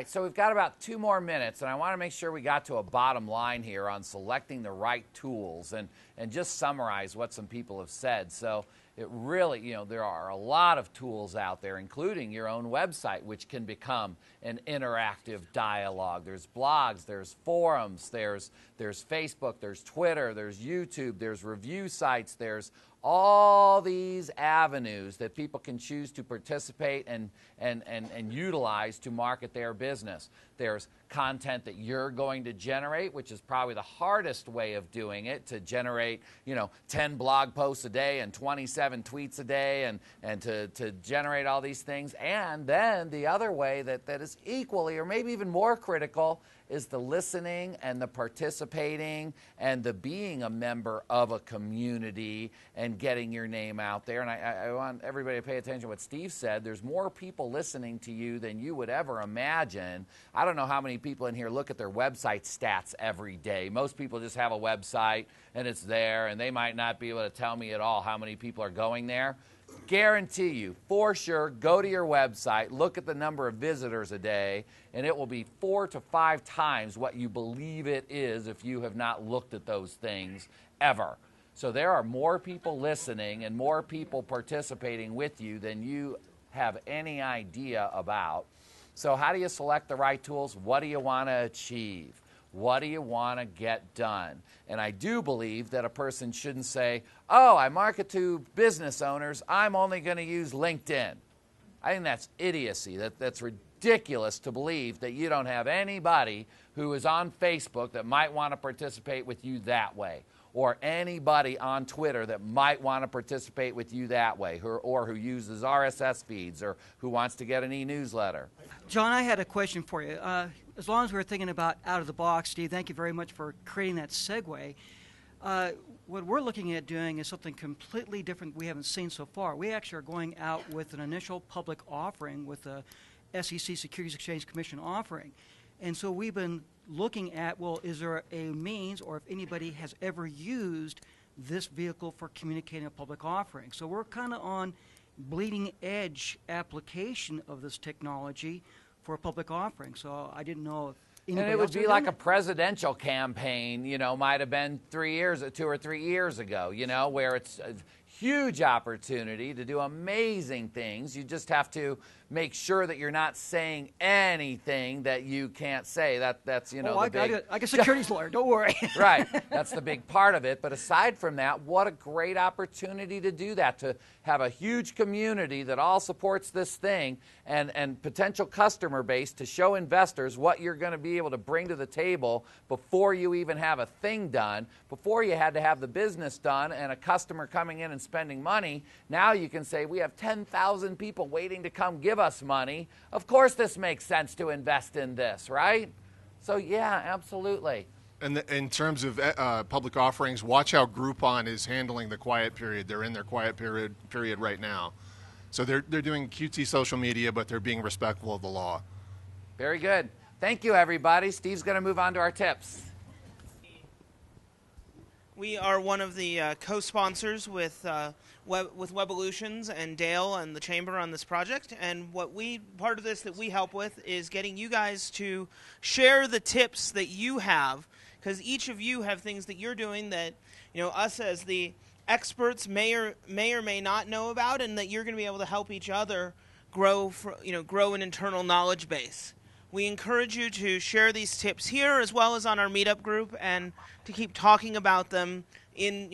right, so we've got about 2 more minutes, and I want to make sure we got to a bottom line here on selecting the right tools and just summarize what some people have said. So it really, you know, there are a lot of tools out there, including your own website, which can become an interactive dialogue. There's blogs, there's forums, there's Facebook, there's Twitter, there's YouTube, there's review sites, there's all these avenues that people can choose to participate and utilize to market their business. There's content that you're going to generate, which is probably the hardest way of doing it, to generate, you know, 10 blog posts a day and 27 tweets a day and to generate all these things. And then the other way that is equally or maybe even more critical is the listening and the participating and the being a member of a community and getting your name out there. And I want everybody to pay attention to what Steve said. There's more people listening to you than you would ever imagine. I don't know how many people in here look at their website stats every day. Most people just have a website and it's there, and they might not be able to tell me at all how many people are going there. Guarantee you, for sure, go to your website, look at the number of visitors a day, and it will be 4 to 5 times what you believe it is if you have not looked at those things ever. So there are more people listening and more people participating with you than you have any idea about. So how do you select the right tools? What do you want to achieve? What do you want to get done? And I do believe that a person shouldn't say, oh, I market to business owners, I'm only going to use LinkedIn. I think that's idiocy. That's ridiculous to believe that you don't have anybody who is on Facebook that might want to participate with you that way, or anybody on Twitter that might want to participate with you that way, or who uses RSS feeds, or who wants to get an e-newsletter. John, I had a question for you. As long as we're thinking about out of the box, Steve, thank you very much for creating that segue. What we're looking at doing is something completely different we haven't seen so far. We actually are going out with an initial public offering with the SEC Securities Exchange Commission offering. And so we've been looking at, well, is there a means, or if anybody has ever used this vehicle for communicating a public offering? So we're kind of on bleeding edge application of this technology for a public offering. So I didn't know if anybody And it would else be like a presidential campaign, you know, might have been 2 or 3 years ago, you know, where it's a huge opportunity to do amazing things. You just have to make sure that you're not saying anything that you can't say. That's you know, I got a securities lawyer, don't worry. Right, that's the big part of it. But aside from that, what a great opportunity to do that, to have a huge community that all supports this thing and potential customer base to show investors what you're going to be able to bring to the table before you even have a thing done, before you had to have the business done and a customer coming in and spending money. Now you can say, we have 10,000 people waiting to come give us money. Of course this makes sense to invest in this, right? So yeah, absolutely. And in terms of public offerings, watch how Groupon is handling the quiet period. They're in their quiet period right now. So they're doing cutesy social media, but they're being respectful of the law. Very good. Thank you, everybody. Steve's going to move on to our tips. We are one of the co-sponsors with Webolutions and Dale and the Chamber on this project, and part of this that we help with is getting you guys to share the tips that you have, because each of you have things that you're doing that, you know, us as the experts may or may not know about, and that you're going to be able to help each other grow an internal knowledge base. We encourage you to share these tips here as well as on our meetup group, and to keep talking about them in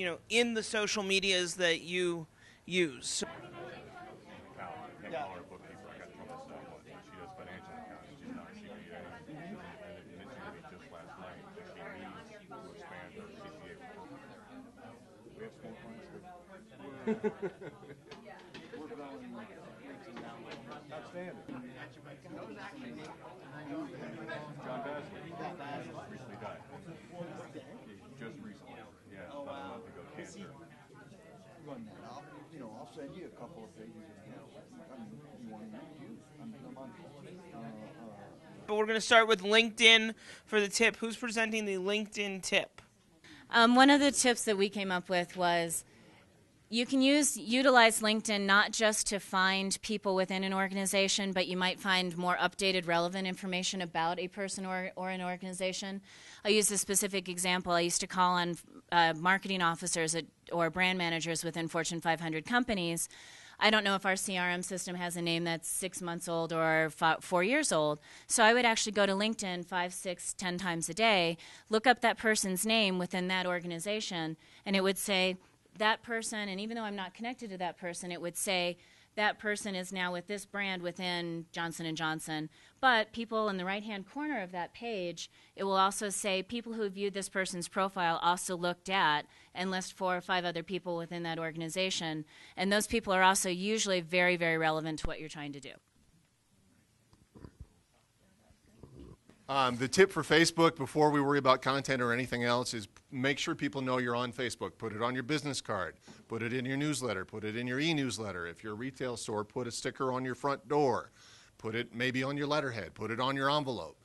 the social medias that you use. Outstanding. John Basley recently died. Just recently. Yeah, about a month ago. Cancer. I'll send you a couple of pages. You want to use. But we're going to start with LinkedIn for the tip. Who's presenting the LinkedIn tip? One of the tips that we came up with was You can utilize LinkedIn not just to find people within an organization, but you might find more updated, relevant information about a person or an organization. I'll use a specific example. I used to call on marketing officers or brand managers within Fortune 500 companies. I don't know if our CRM system has a name that's 6 months old or 4 years old. So I would actually go to LinkedIn 5, 6, 10 times a day, look up that person's name within that organization, and it would say, that person, and even though I'm not connected to that person, it would say that person is now with this brand within Johnson & Johnson. But people in the right-hand corner of that page, it will also say people who viewed this person's profile also looked at and list 4 or 5 other people within that organization. And those people are also usually very, very relevant to what you're trying to do. The tip for Facebook, before we worry about content or anything else, is make sure people know you're on Facebook. Put it on your business card. Put it in your newsletter. Put it in your e-newsletter. If you're a retail store, put a sticker on your front door. Put it maybe on your letterhead. Put it on your envelope.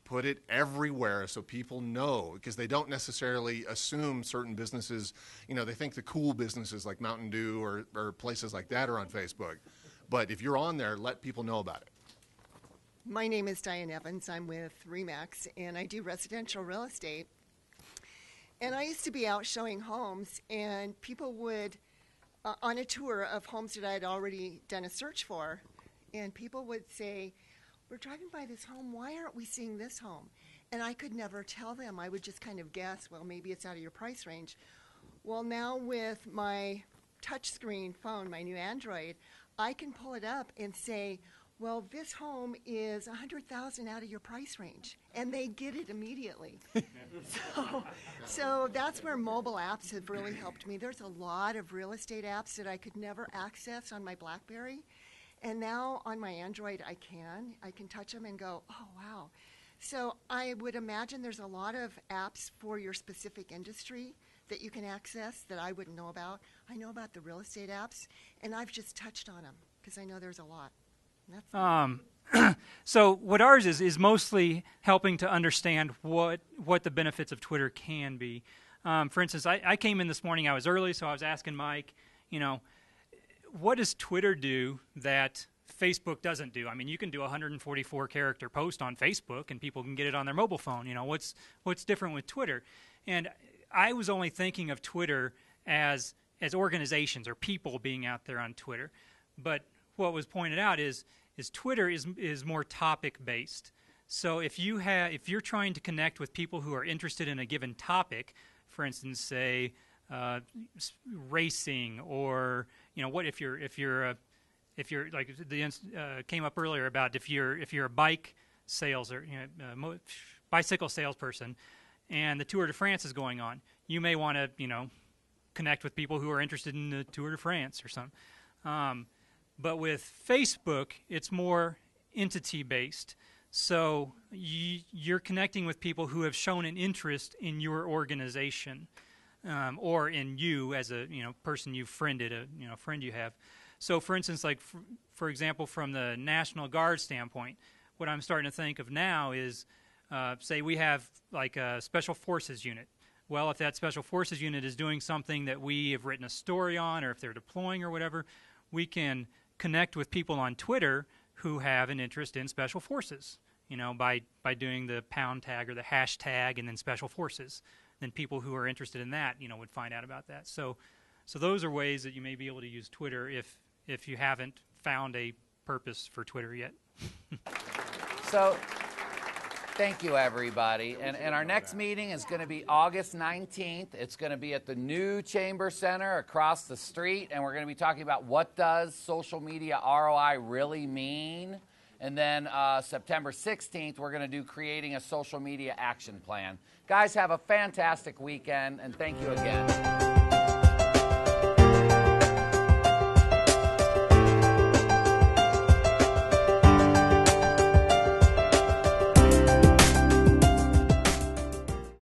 Put it everywhere so people know, because they don't necessarily assume certain businesses, they think the cool businesses like Mountain Dew or places like that are on Facebook. But if you're on there, let people know about it. My name is Diane Evans. I'm with Remax, and I do residential real estate. And I used to be out showing homes, and people would, on a tour of homes that I had already done a search for, and people would say, we're driving by this home, why aren't we seeing this home? And I could never tell them. I would just kind of guess, well, maybe it's out of your price range. Well, now with my touchscreen phone, my new Android, I can pull it up and say, well, this home is $100,000 out of your price range, and they get it immediately. So that's where mobile apps have really helped me. There's a lot of real estate apps that I could never access on my BlackBerry, and now on my Android I can touch them and go, oh, wow. So I would imagine there's a lot of apps for your specific industry that you can access that I wouldn't know about. I know about the real estate apps, and I've just touched on them because I know there's a lot. So what ours is mostly helping to understand what the benefits of Twitter can be. For instance, I came in this morning, I was early, so I was asking Mike, what does Twitter do that Facebook doesn't do? I mean, you can do a 144-character post on Facebook, and people can get it on their mobile phone. What's different with Twitter? And I was only thinking of Twitter as organizations or people being out there on Twitter. But what was pointed out is Twitter is more topic based. So if you're trying to connect with people who are interested in a given topic, for instance, say racing, or what if you're like came up earlier about if you're a bike sales or bicycle salesperson, and the Tour de France is going on, you may want to connect with people who are interested in the Tour de France or something. But with Facebook, it's more entity-based. So you're connecting with people who have shown an interest in your organization, or in you as a person you've friended, a friend you have. So, for instance, like for example, from the National Guard standpoint, what I'm starting to think of now is, say we have like a Special Forces unit. Well, if that Special Forces unit is doing something that we have written a story on, or if they're deploying or whatever, we can connect with people on Twitter who have an interest in Special Forces, by doing the pound tag or the hashtag and then Special Forces. Then people who are interested in that, would find out about that. So those are ways that you may be able to use Twitter if you haven't found a purpose for Twitter yet. So thank you, everybody. And our next meeting is going to be August 19th. It's going to be at the new Chamber Center across the street, and we're going to be talking about what does social media ROI really mean. And then September 16th, we're going to do creating a social media action plan. Guys, have a fantastic weekend, and thank you again.